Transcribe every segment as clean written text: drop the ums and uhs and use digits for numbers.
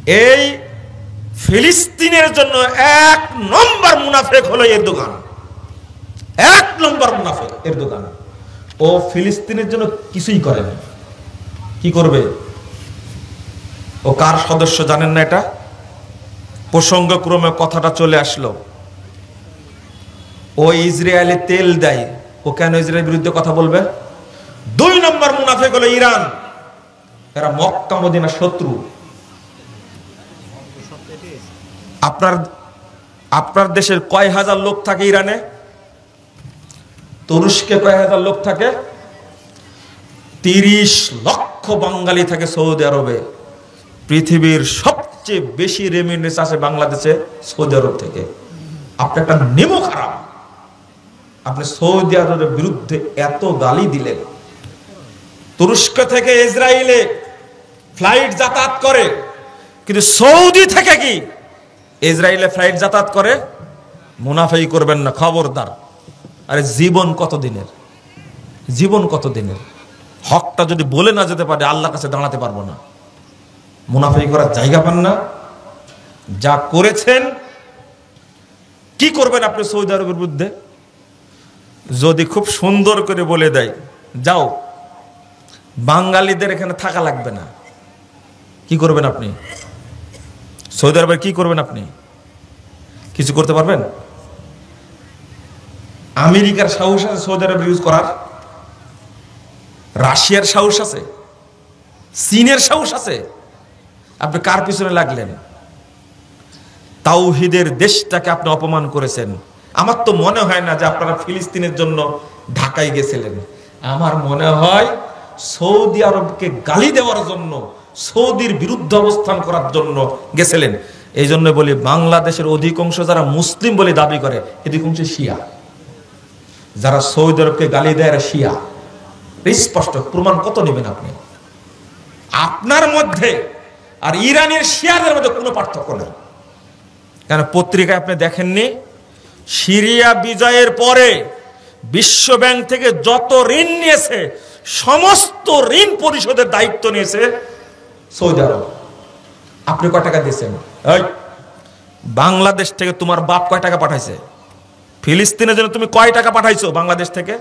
এই ফিলিস্তিনের জন্য 1 নম্বর মুনাফিক হলো এরদোগান। 1 নম্বর মুনাফিক এরদোগান। ও ফিলিস্তিনের জন্য কিছুই করে না। কি করবে? ও কার সদস্য জানেন না? এটা প্রসঙ্গক্রমে কথাটা চলে আসলো। ও ইসরায়েলে তেল দেয়। ও কেন ইসরায়েলের বিরুদ্ধে কথা বলবে? 2 নম্বর মুনাফিক হলো ইরান। এরা মক্কা মদিনার শত্রু। আপনার দেশের কয় হাজার লোক থাকে ইরানে? তুরস্কে কয় হাজার লোক থাকে? 30 লক্ষ বাঙালি থাকে সৌদি আরবে। পৃথিবীর সবচেয়ে বেশি রেমিটেন্স আসে বাংলাদেশে সৌদি আরব থেকে। আপনি একটা নেমো খারাপ, আপনি সৌদি আরবের বিরুদ্ধে এত গালি দিলেন। তুরস্ক থেকে ইসরায়েলে ফ্লাইট যাতায়াত করে, কিন্তু সৌদি থেকে কি ইসরায়েলে ফ্লাইট যাতায়াত করে? মুনাফিকি করবেন না, খবরদার। আরে জীবন কত দিনের? জীবন কত দিনের? হকটা যদি বলে না যেতে পারে আল্লাহর কাছে দাঁড়াতে পারবো না। মুনাফিকি করার জায়গা পান না। যা করেছেন, কি করবেন আপনি সৌদি আরবের বিরুদ্ধে? যদি খুব সুন্দর করে বলে দেয় যাও বাঙালিদের এখানে থাকা লাগবে না, কি করবেন আপনি? সৌদি আরবে কি করবেন আপনি? কিছু করতে পারবেন? আমেরিকার সাহস আছে সৌদি আরব ইউজ করার? রাশিয়ার সাহস আছে? চীনের সাহস আছে? আপনি কার পিছনে লাগলেন? তাওহীদের দেশটাকে আপনি অপমান করেছেন। আমার তো মনে হয় না যে আপনারা ফিলিস্তিনের জন্য ঢাকায় গেছিলেন। আমার মনে হয় সৌদি আরবকে গালি দেওয়ার জন্য, সৌদির বিরুদ্ধে অবস্থান করার জন্য গেছিলেন। এই জন্য বলি, বাংলাদেশের অধিকাংশ যারা মুসলিম বলে দাবি করে, অধিকাংশ শিয়া। যারা সৌদি আরবকে গালি দেয় এরা শিয়া। স্পষ্ট প্রমাণ কত নেবেন আপনি? আপনার মধ্যে আর ইরানের শিয়াদের মধ্যে কোনো পার্থক্য নেই। কেন পত্রিকায় আপনি দেখেননি? সিরিয়া বিজয়ের পরে বিশ্ব ব্যাংক থেকে যত ঋণ নিয়েছে সমস্ত ঋণ পরিশোধের দায়িত্ব নিয়েছে সৌদি আরব। আপনি কয় টাকা দিয়েছেন? বাংলাদেশ থেকে তোমার বাপ কয় টাকা পাঠাইছে? ফিলিস্তিনের জন্য তুমি কয় টাকা পাঠাইছো বাংলাদেশ থেকে?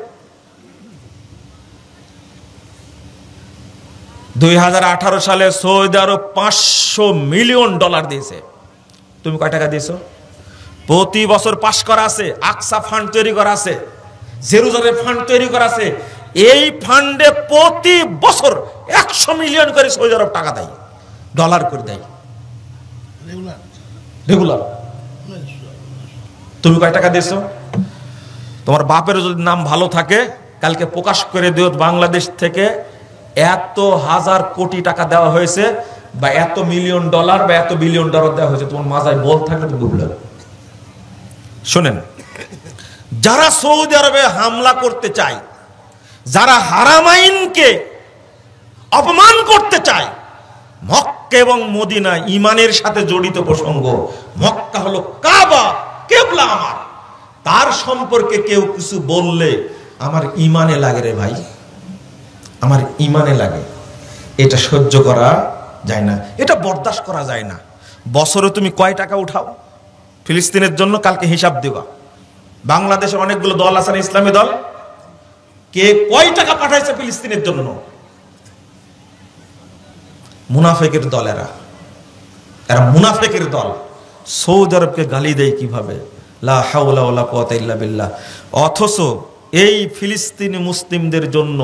2018 সালে সৌদি আরব $500 মিলিয়ন দিয়েছে। তুমি কয় টাকা দিয়েছো? প্রতি বছর পাস করা আছে, আকসা ফান্ড তৈরি করা আছে, জেরুজালেম ফান্ড তৈরি করা আছে। এই ফান্ডে প্রতি বছর 100 মিলিয়ন করে সৌদি আরব টাকা দেয়, ডলার করে দেয় রেগুলার। তুমি কয় টাকা দিয়েছো? তোমার বাপের যদি নাম ভালো থাকে কালকে প্রকাশ করে দিও বাংলাদেশ থেকে এত হাজার কোটি টাকা দেওয়া হয়েছে, বা এত মিলিয়ন ডলার বা এত বিলিয়ন ডলার দেওয়া হয়েছে। তোমার মাথায় বল থাকলে তুমি বুঝলে। শোনেন, যারা সৌদি আরবে হামলা করতে চায়, যারা হারামাইনকে অপমান করতে চায়, মক্কা এবং মদিনা ইমানের সাথে জড়িত প্রসঙ্গ। মক্কা হলো কাবা, কিবলা আমার। তার সম্পর্কে কেউ কিছু বললে আমার ইমানে লাগে রে ভাই, আমার ইমানে লাগে। এটা সহ্য করা যায় না, এটা বরদাস্ত করা যায় না। বছরে তুমি কয় টাকা উঠাও ফিলিস্তিনের জন্য? কালকে হিসাব দিবা। বাংলাদেশের অনেকগুলো দল আছে না, ইসলামী দল, কে কয় টাকা পাঠাইছে ফিলিস্তিনের জন্য? মুনাফিকের দল এরা, এরা মুনাফিকের দল। সৌদি আরবকে গালি দেয় কিভাবে? লা হাওলা ওয়ালা কুওয়াতা ইল্লা বিল্লাহ। অথচ এই ফিলিস্তিনি মুসলিমদের জন্য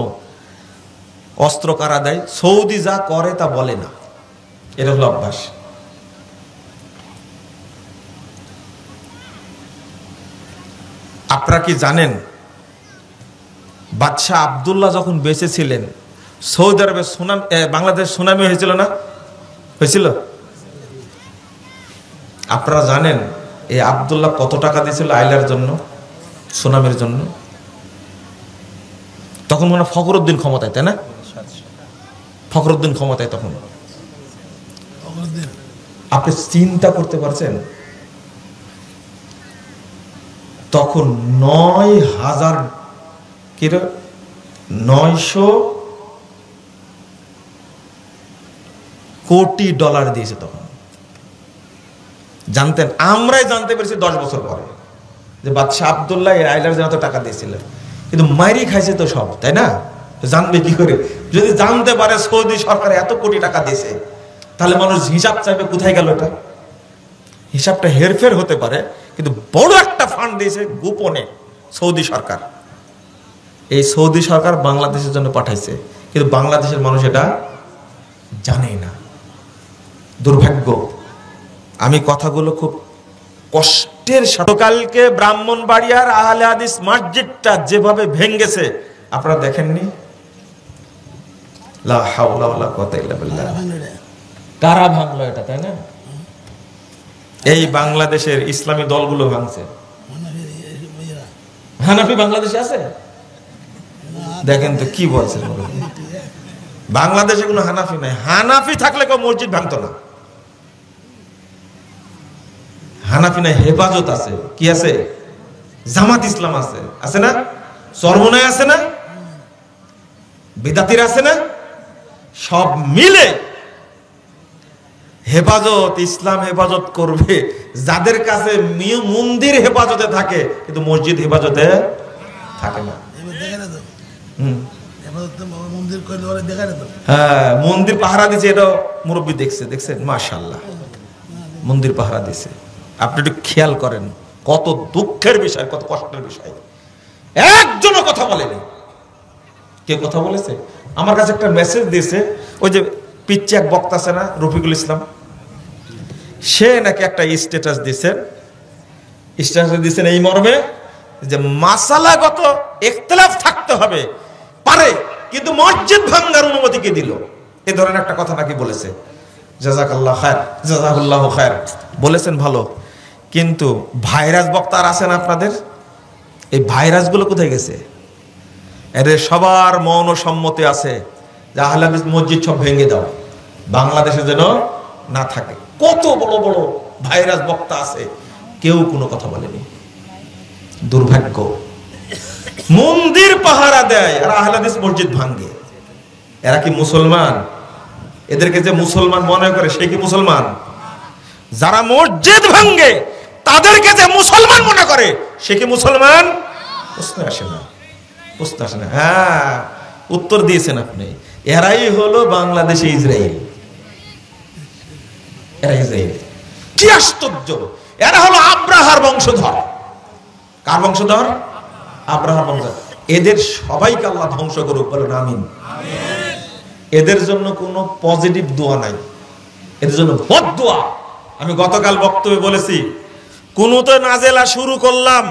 অস্ত্র কারা দেয়? সৌদি যা করে তা বলে না, এটা হলো অভ্যাস। আপনারা কি জানেন বাদশাহ আব্দুল্লাহ যখন বেঁচে ছিলেন সৌদি আরবে বাংলাদেশ সুনামি হয়েছিল না? হয়েছিল? আপনারা জানেন এই আব্দুল্লাহ কত টাকা দিয়েছিল আইলার জন্য, সুনামির জন্য? তখন মনে ফখরুদ্দিন ক্ষমতায়, তাই না? ফখরুদ্দিন ক্ষমতায় তখন। আপনি চিন্তা করতে পারছেন তখন 9,900 কোটি ডলার দিয়েছে তখন। জানতেন? আমরাই জানতে পেরেছি 10 বছর পরে যে বাদশাহ আব্দুল্লাহ এই আইলার জন্য টাকা দিয়েছিলেন, কিন্তু মাইরি খাইছে তো সব, তাই না? জানবে কি করে? যদি জানতে পারে সৌদি সরকার এত কোটি টাকা দিয়েছে, তাহলে মানুষ হিসাব চাইবে কোথায় গেল এটা। হিসাবটা হেরফের হতে পারে, কিন্তু বড় একটা ফান্ড দিয়েছে গোপনে সৌদি সরকার। এই সৌদি সরকার বাংলাদেশের জন্য পাঠাইছে, কিন্তু বাংলাদেশের মানুষ এটা জানেই না। দুর্ভাগ্য। আমি কথাগুলো খুব কষ্টের সাথে, কালকে ব্রাহ্মণবাড়িয়ার আহলে হাদিস মসজিদটা যেভাবে ভেঙ্গেছে আপনারা দেখেননি? লা হাওলা ওয়ালা কুওয়াতা ইল্লা বিল্লাহ। কারা ভাঙলো এটা, তাই না? এই বাংলাদেশের ইসলামী দলগুলো ভাঙছে। হানাফি বাংলাদেশে আছে? দেখেন তো কি বলছে। বাংলাদেশে কোনো হানাফি নাই। হানাফি থাকলে কেউ মসজিদ ভাঙতো না। হানাফি নাই, হেফাজত আছে। কি আছে? জামাত ইসলাম আছে, আছে না? চরমনায় আছে না? বিদাতির আছে না? সব মিলে হেফাজত, ইসলাম হেফাজত করবে যাদের কাছে মন্দির হেফাজতে থাকে, কিন্তু মসজিদ হেফাজতে থাকে না। হ্যাঁ, মন্দির পাহারা দিছে, এটা মুরব্বী দেখছেন? মাশাআল্লাহ, মন্দির পাহারা দিছে। আপনি একটু খেয়াল করেন, কত দুঃখের বিষয়, কত কষ্টের বিষয়। একজনও কথা বলেনি। কে কথা বলেছে? আমার কাছে একটা মেসেজ দিয়েছে, ওই যে পিচ্ছে এক বক্তা আছে না, রফিকুল ইসলাম, সে নাকি একটা স্ট্যাটাস দিয়েছেন। স্ট্যাটাস দিয়েছেন এই মর্মে যে মাসালাগত ইখতিলাফ থাকতে হবে পারে, কিন্তু মসজিদ ভাঙার অনুমতি কে দিল? এই ধরনের একটা কথা নাকি বলেছে। জাযাকাল্লাহ খায়র, জাযাকাল্লাহু খায়র বলেছেন, ভালো। কিন্তু ভাইরাস বক্তা আর আছে না আপনাদের? এই ভাইরাসগুলো কোথায় গেছে? এদের সবার মৌন সম্মতি আছে যে আহলে হাদিস মসজিদ সব ভেঙে দাও, বাংলাদেশে যেন না থাকে। কত বড় বড় ভাইরাস বক্তা আছে, কেউ কোনো কথা বলেনি। দুর্ভাগ্য। মন্দির পাহারা দেয় আর আহলে হাদিস মসজিদ ভাঙে। এরা কি মুসলমান? এদেরকে যে মুসলমান মনে করে, সে কি মুসলমান? যারা মসজিদ ভাঙে তাদেরকে যে মুসলমান মনে করে, সে কি মুসলমান? প্রশ্ন আসে না, প্রশ্ন আসে না। হ্যাঁ, উত্তর দিয়েছেন আপনি। এরাই হলো বাংলাদেশে ইসরায়েল। এরা ইসরায়েল। কি আশ্চর্য! এরা হলো আব্রাহার বংশধর। কার বংশধর? আব্রাহার বংশধর। এদের সবাইকে আল্লাহ ধ্বংস করুক, বলেন আমিন। এদের জন্য কোনো পজিটিভ দোয়া নাই, এদের জন্য বদদোয়া। আমি গতকাল বক্তব্যে বলেছি, কুনুতে নাজেলা শুরু করলাম,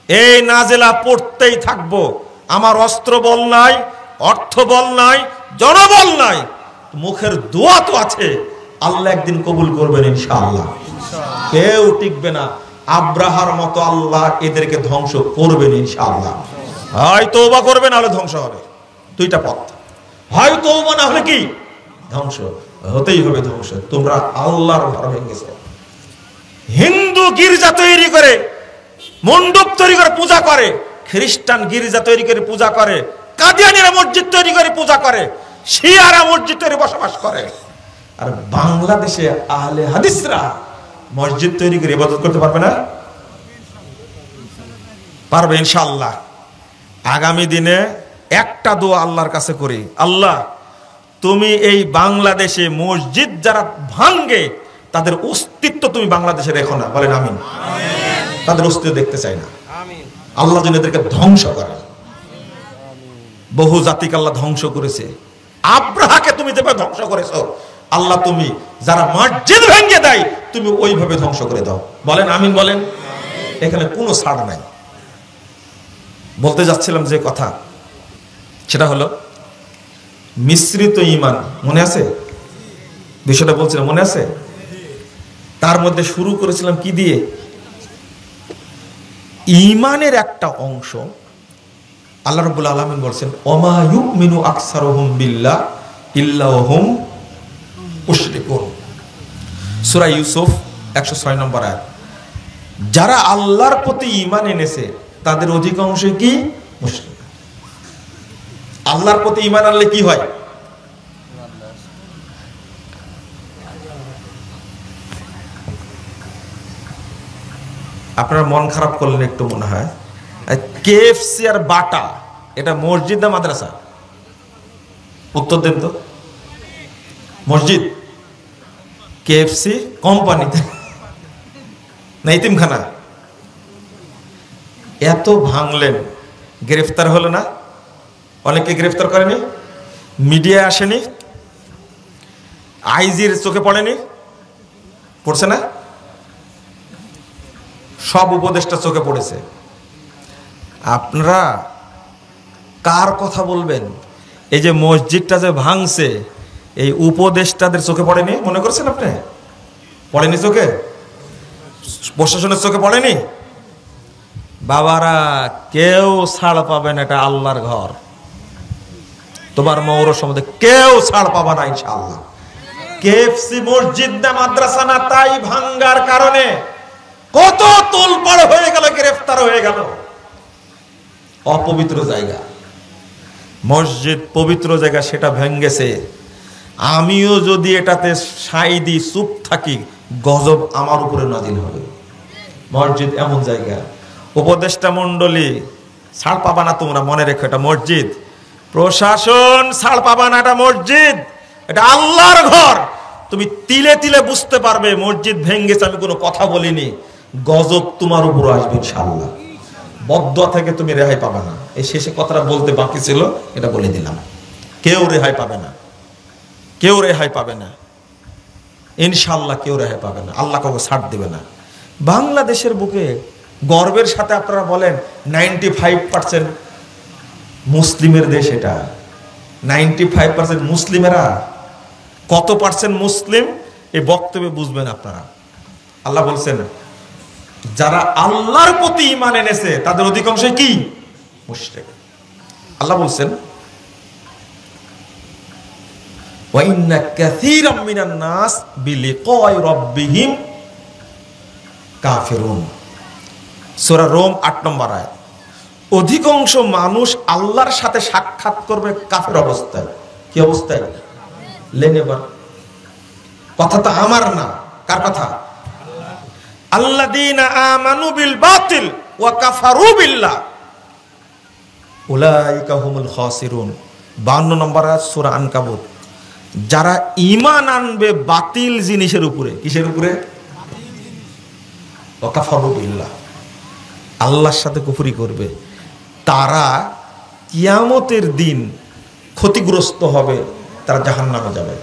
এই নাজেলা পড়তেই থাকবো। আমার অস্ত্র বল নাই, অর্থ বল নাই, জনবল নাই, মুখের দোয়া তো আছে। আল্লাহ একদিন কবুল করবেন ইনশাআল্লাহ। কেউ টিকবে না। আব্রাহার মতো আল্লাহ এদেরকে ধ্বংস করবেন ইনশাআল্লাহ। হয় তওবা করবে, না হলে ধ্বংস হবে। দুইটা পথ, হয় তওবা না হলে কি ধ্বংস হতেই হবে। ধ্বংস। তোমরা আল্লাহর ঘর ভেঙেছো। হিন্দু গির্জা তৈরি করে, মণ্ডপ তৈরি করে পূজা করে, খ্রিস্টান গির্জা তৈরি করে পূজা করে, কাদিয়ানীরা মসজিদ তৈরি করে পূজা করে, শিয়ারা মসজিদ তৈরি বসবাস করে। আর বাংলাদেশে আহলে হাদিসরা মসজিদ তৈরি করে ইবাদত করতে পারবে না? পারবে ইনশাআল্লাহ। আগামী দিনে একটা দোয়া আল্লাহর কাছে করি, আল্লাহ তুমি এই বাংলাদেশে মসজিদ যারা ভাঙ্গে তাদের অস্তিত্ব তুমি বাংলাদেশে রেখো না, বলেন আমিন। তাদের অস্তিত্ব দেখতে চাই না। আল্লাহ যেন এদেরকে ধ্বংস করে। বহু জাতিকে আল্লাহ ধ্বংস করেছে। আব্রাহাকে তুমি যেভাবে ধ্বংস করেছো, আল্লাহ তুমি যারা মসজিদ ভেঙে দেয় তুমি ওইভাবে ধ্বংস করে দাও, বলেন আমিন। বলেন। এখানে কোনো ছাড় নাই। বলতে যাচ্ছিলাম যে কথা, সেটা হলো মিশ্রিত ঈমান। মনে আছে বিষয়টা বলছিলাম? মনে আছে? তার মধ্যে শুরু করেছিলাম কি দিয়ে? ঈমানের একটা অংশ আল্লাহ রাব্বুল আলামিন বলছেন, ওমা ইউমিনু আকসারুহুম বিল্লাহ ইল্লা হুম মুশরিকুন। সূরা ইউসুফ 106 নম্বর আয়াত। যারা আল্লাহর প্রতি ঈমান এনেছে তাদের অধিকাংশই কি মুশরিক। আল্লাহর প্রতি ঈমান আনলে কি হয়? আপনার মন খারাপ করলেন একটু মনে হয়। কেএফসি আর বাটা এটা মসজিদ না মাদ্রাসা? উত্তর দেন তো। মসজিদ। কেএফসি কোম্পানিতে না ইতিমখানা? এত ভাঙলেন, গ্রেফতার হলো না? অনেকে গ্রেফতার করেনি, মিডিয়া আসেনি, আইজির চোখে পড়েনি, পড়ছে না? সব উপদেষ্টা চোখে পড়েছে। আপনারা কার কথা বলবেন? এই যে মসজিদটা যে ভাঙছে, এই উপদেষ্টাদের চোখে পড়েনি মনে করছেন আপনি? পড়েনি চোখে? প্রশাসনের চোখে পড়েনি? বাবারা, কেউ ছাড় পাবে না, এটা আল্লাহর ঘর। তোমার মৌর সম্বন্ধে কেউ ছাড় পাবা না ইনশাআল্লাহ। কেএফসি মসজিদ না মাদ্রাসা না, তাই ভাঙ্গার কারণে কত তোলপাড় হয়ে গেল, গ্রেফতার হয়ে গেল। অপবিত্র জায়গা, মসজিদ পবিত্র জায়গা, সেটা ভেঙ্গেছে। আমিও যদি এটাতে সাই দিই, চুপ থাকি, গজব আমার উপরে নাজিল হবে। মসজিদ এমন জায়গা, উপদেষ্টা মন্ডলী ছাড় পাবা না তোমরা, মনে রেখো এটা মসজিদ। প্রশাসন ছাড় পাবা না, এটা মসজিদ, এটা আল্লাহর ঘর। তুমি তিলে তিলে বুঝতে পারবে মসজিদ ভেঙ্গেছে, আমি কোনো কথা বলিনি, গজব তোমার উপর আসবে ইনশাআল্লাহ। বদদোয়া থেকে তুমি রেহাই পাবে না। এই শেষে কথাটা বলতে বাকি ছিল, এটা বলে দিলাম। কেউ রেহাই পাবে না, কেউ রেহাই পাবে না ইনশাআল্লাহ, কেউ রেহাই পাবে না। আল্লাহ কাউকে ছাড় দেবে না। বাংলাদেশের বুকে গর্বের সাথে আপনারা বলেন 95% মুসলিমের দেশ এটা। 95% মুসলিমেরা। কত পার্সেন্ট মুসলিম এই বক্তব্যে বুঝবেন আপনারা। আল্লাহ বলছেন যারা আল্লাহর প্রতি ঈমান এনেছে তাদের অধিকাংশই কি? মুশরিক। আল্লাহ বলছেন ওয়া ইন্না কাসীরাম মিনান নাস বিলিকাই রাব্বিহিম কাফিরুন। সূরা রোম 8 নম্বর আয়াত। অধিকাংশ মানুষ আল্লাহর সাথে সাক্ষাৎ করবে কাফের অবস্থায়। কি অবস্থায়? লেনেবার কথা তো আমার না, কার কথা? আল্লাযীনা আমানু বিল বাতিল ওয়া কাফারু বিল্লাহ উলাইকা হুমুল খাসিরুন। 52 নম্বর আয়াত সূরা আনকাবুত। যারা ঈমান আনবে বাতিল জিনিসের উপরে। কিসের উপরে? ওয়া কাফারু বিল্লাহ, আল্লাহর সাথে কুফরি করবে, তারা কিয়ামতের দিন ক্ষতিগ্রস্ত হবে, তারা জাহান্নামে যাবে।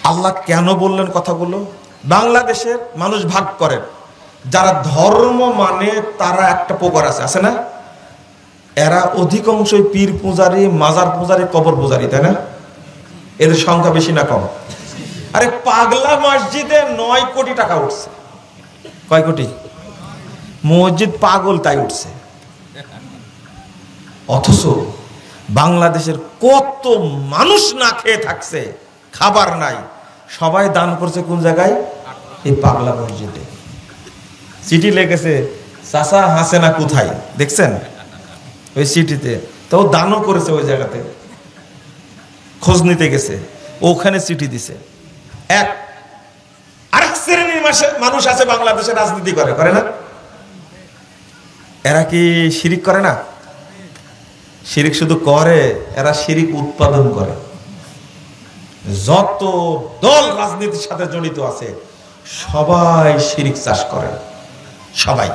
আল্লাহ কেন বললেন কথাগুলো? বাংলাদেশের মানুষ ভাগ করেন, যারা ধর্ম মানে তারা একটা প্রকার আছে না? এরা অধিকাংশই পীর পূজারী, মাজার পূজারী, কবর পূজারী, তাই না? এদের সংখ্যা বেশি না কম? আরে পাগলা মসজিদে 9 কোটি টাকা উঠছে। কয় কোটি? মসজিদ পাগল তাই উঠছে। অথচ বাংলাদেশের কত মানুষ না খেয়ে থাকছে, খাবার নাই, সবাই দান করছে কোন জায়গায়? এই পাগলা মসজিদে। চিঠি লেগেছে, চাচা হাসেনা কোথায় দেখছেন? ওই চিঠিতে তো দানও করেছে, ওই জায়গাতে খোঁজ নিতে গেছে, ওখানে চিঠি দিছে। আরেক শ্রেণীর মানুষ আছে বাংলাদেশে রাজনীতি করে না? এরা কি শিরিক করে না? শিরিক শুধু করে, এরা শিরিক উৎপাদন করে। যত দল রাজনীতির সাথে জড়িত আছে সবাই শিরিক চাষ করে, সবাই।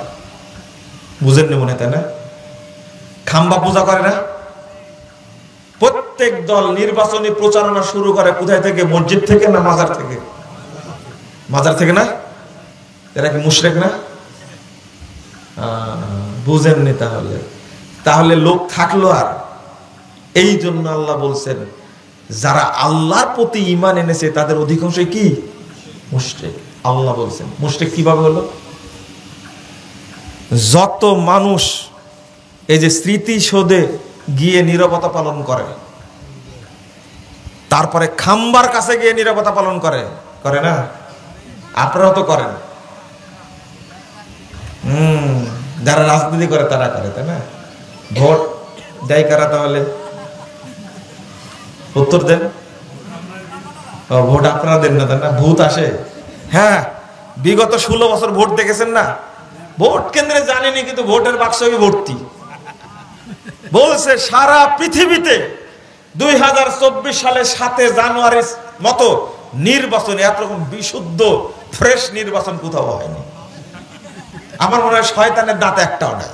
বুঝেননি মনে, তাই না? খাম্বা পূজা করে না? প্রত্যেক দল নির্বাচনী প্রচারণা শুরু করে কোথায় থেকে? মসজিদ থেকে না মাজার থেকে? মাজার থেকে না? এরা কি মুশরিক না? বুঝেননি তাহলে লোক থাকলো আর। এই জন্য আল্লাহ বলছেন যারা আল্লাহর প্রতি ঈমান এনেছে তাদের অধিকাংশই কি? মুশরিক। আল্লাহ বলছেন মুশরিক কিভাবে হলো? যত মানুষ এই যে স্মৃতিসৌধে গিয়ে নীরবতা পালন করে, তারপরে খাম্বার কাছে গিয়ে নীরবতা পালন করে না? আপনারাও তো করেন। যারা রাজনীতি করে তারা করে, তাই না? ভোট দেয় কারা? তাহলে উত্তর দেন। ভোট আপনারা দেন না, তাই না? ভূত আসে। হ্যাঁ, বিগত 16 বছর ভোট দেখেছেন না? ভোট কেন্দ্রে জানেনি, কিন্তু ভোটের বাক্স ভর্তি। বলছে সারা পৃথিবীতে 2024 সালে 7 জানুয়ারির মতো নির্বাচন, এরকম বিশুদ্ধ ফ্রেশ নির্বাচন কোথাও হয়নি। আমার মনে হয় শয়তানের দাঁত একটাও নাই।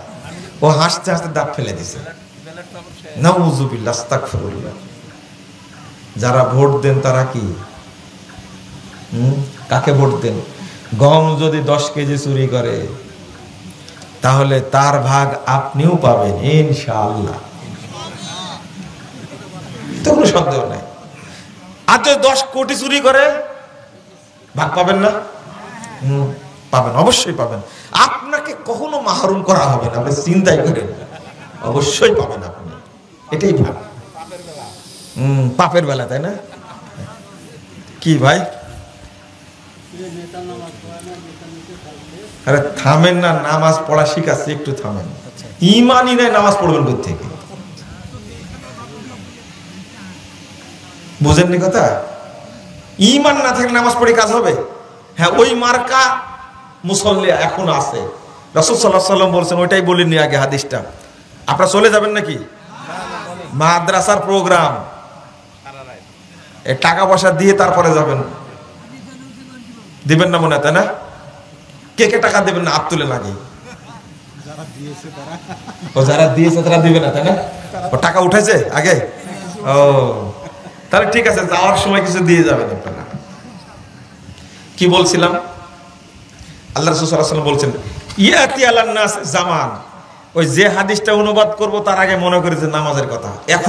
ও হাসতে হাসতে দাঁত ফেলে দিছে। নাউযুবিল্লাহ, আস্তাগফিরুল্লাহ। যারা ভোট দেন তারা কি কাকে ভোট দেন? গম যদি 10 কেজি চুরি করে তাহলে তার ভাগ আপনিও পাবেন ইনশাআল্লাহ, তো কোনো সন্দেহ নাই। আর যদি 10 কোটি চুরি করে ভাগ পাবেন না? পাবেন, অবশ্যই পাবেন। আপনাকে কখনো মাহরুম করা হবে না, আপনি চিন্তাই করেন, অবশ্যই পাবেন আপনি। এটাই ভাগ পাপের বেলা, তাই না? কি ভাই, আরে থামেন না, নামাজ পড়া শিখাচ্ছি, একটু থামেন। ইমানই নাই, নামাজ পড়বেন কোথা থেকে? বুঝেননি কথা? ইমান না থাকলে নামাজ পড়ে কাজ হবে? হ্যাঁ, ওই মার্কা মুসল্লি এখন আছে। রাসূল সাল্লাল্লাহু আলাইহি ওয়াসাল্লাম বলছেন, ওইটাই বলিনি আগে হাদিসটা। আপনারা চলে যাবেন নাকি? মাদ্রাসার প্রোগ্রাম, এই টাকা পয়সা দিয়ে তারপরে যাবেন। দিবেন না মনে হয়, তাই না? কে কে টাকা দেবেন না? হাত তুলে লাগে। ও যারা দিয়েছে তারা দিবে না, তাই না? ও টাকা উঠেছে আগে। ও তাহলে ঠিক আছে, যাওয়ার সময় কিছু দিয়ে যাবেন আপনারা। কি বলছিলাম? আল্লাহ রাসূল সাল্লাল্লাহু আলাইহি ওয়াসাল্লাম বলছেন, ইয়াতি আলান নাস জামান। ওই যে হাদিসটা অনুবাদ করব তার আগে মনে করি যে নামাজের কথা। এখন